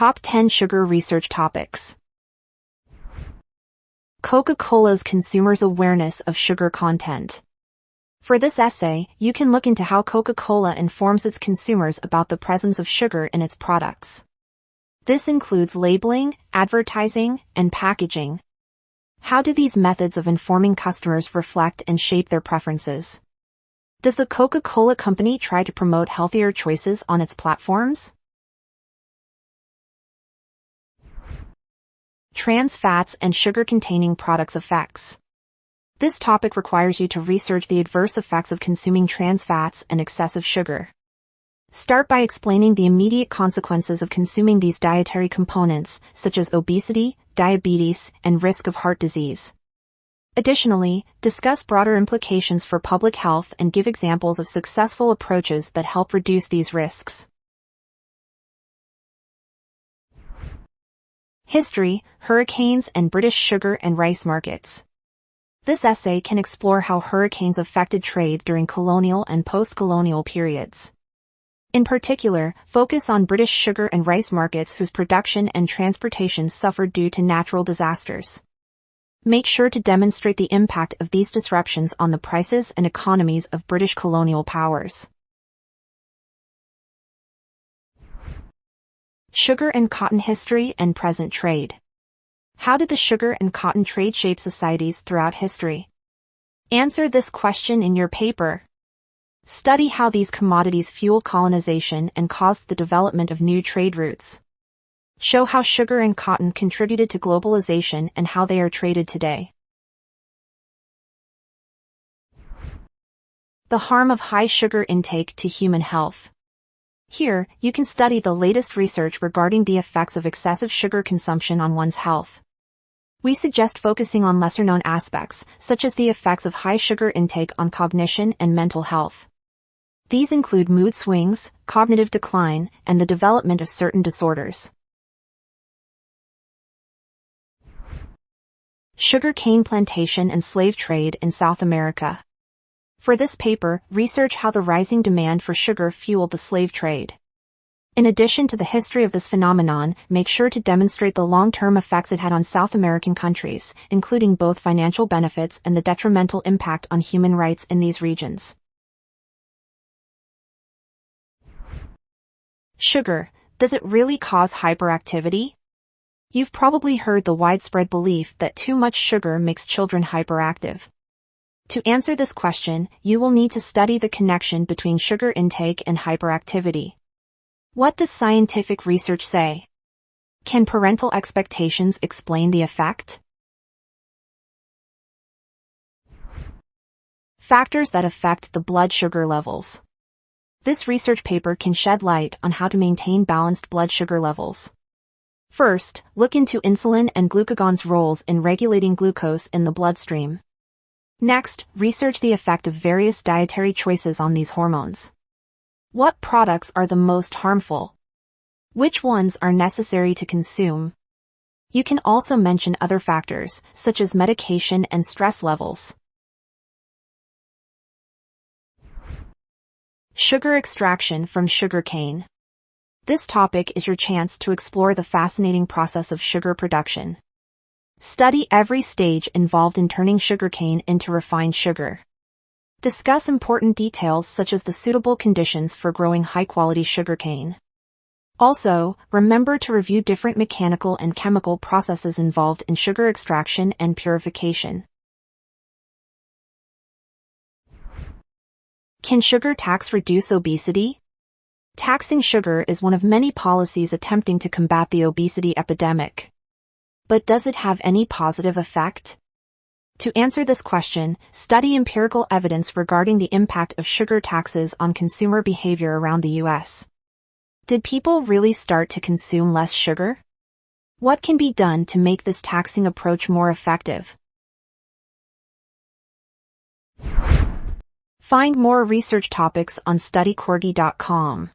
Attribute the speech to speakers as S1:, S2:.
S1: Top 10 Sugar Research Topics. Coca-Cola's consumers' awareness of sugar content. For this essay, you can look into how Coca-Cola informs its consumers about the presence of sugar in its products. This includes labeling, advertising, and packaging. How do these methods of informing customers reflect and shape their preferences? Does the Coca-Cola Company try to promote healthier choices on its platforms? Trans fats and sugar-containing products effects. This topic requires you to research the adverse effects of consuming trans fats and excessive sugar. Start by explaining the immediate consequences of consuming these dietary components, such as obesity, diabetes, and risk of heart disease. Additionally, discuss broader implications for public health and give examples of successful approaches that help reduce these risks. History, hurricanes, and British sugar and rice markets. This essay can explore how hurricanes affected trade during colonial and post-colonial periods. In particular, focus on British sugar and rice markets whose production and transportation suffered due to natural disasters. Make sure to demonstrate the impact of these disruptions on the prices and economies of British colonial powers. Sugar and cotton history and present trade. How did the sugar and cotton trade shape societies throughout history? Answer this question in your paper. Study how these commodities fueled colonization and caused the development of new trade routes. Show how sugar and cotton contributed to globalization and how they are traded today. The harm of high sugar intake to human health. Here, you can study the latest research regarding the effects of excessive sugar consumption on one's health. We suggest focusing on lesser-known aspects, such as the effects of high sugar intake on cognition and mental health. These include mood swings, cognitive decline, and the development of certain disorders. Sugarcane plantation and slave trade in South America. For this paper, research how the rising demand for sugar fueled the slave trade. In addition to the history of this phenomenon, make sure to demonstrate the long-term effects it had on South American countries, including both financial benefits and the detrimental impact on human rights in these regions. Sugar, does it really cause hyperactivity? You've probably heard the widespread belief that too much sugar makes children hyperactive. To answer this question, you will need to study the connection between sugar intake and hyperactivity. What does scientific research say? Can parental expectations explain the effect? Factors that affect the blood sugar levels. This research paper can shed light on how to maintain balanced blood sugar levels. First, look into insulin and glucagon's roles in regulating glucose in the bloodstream. Next, research the effect of various dietary choices on these hormones. What products are the most harmful? Which ones are necessary to consume? You can also mention other factors, such as medication and stress levels. Sugar extraction from sugarcane. This topic is your chance to explore the fascinating process of sugar production. Study every stage involved in turning sugarcane into refined sugar. Discuss important details such as the suitable conditions for growing high-quality sugarcane. Also, remember to review different mechanical and chemical processes involved in sugar extraction and purification. Can sugar tax reduce obesity? Taxing sugar is one of many policies attempting to combat the obesity epidemic. But does it have any positive effect? To answer this question, study empirical evidence regarding the impact of sugar taxes on consumer behavior around the U.S. Did people really start to consume less sugar? What can be done to make this taxing approach more effective? Find more research topics on studycorgi.com.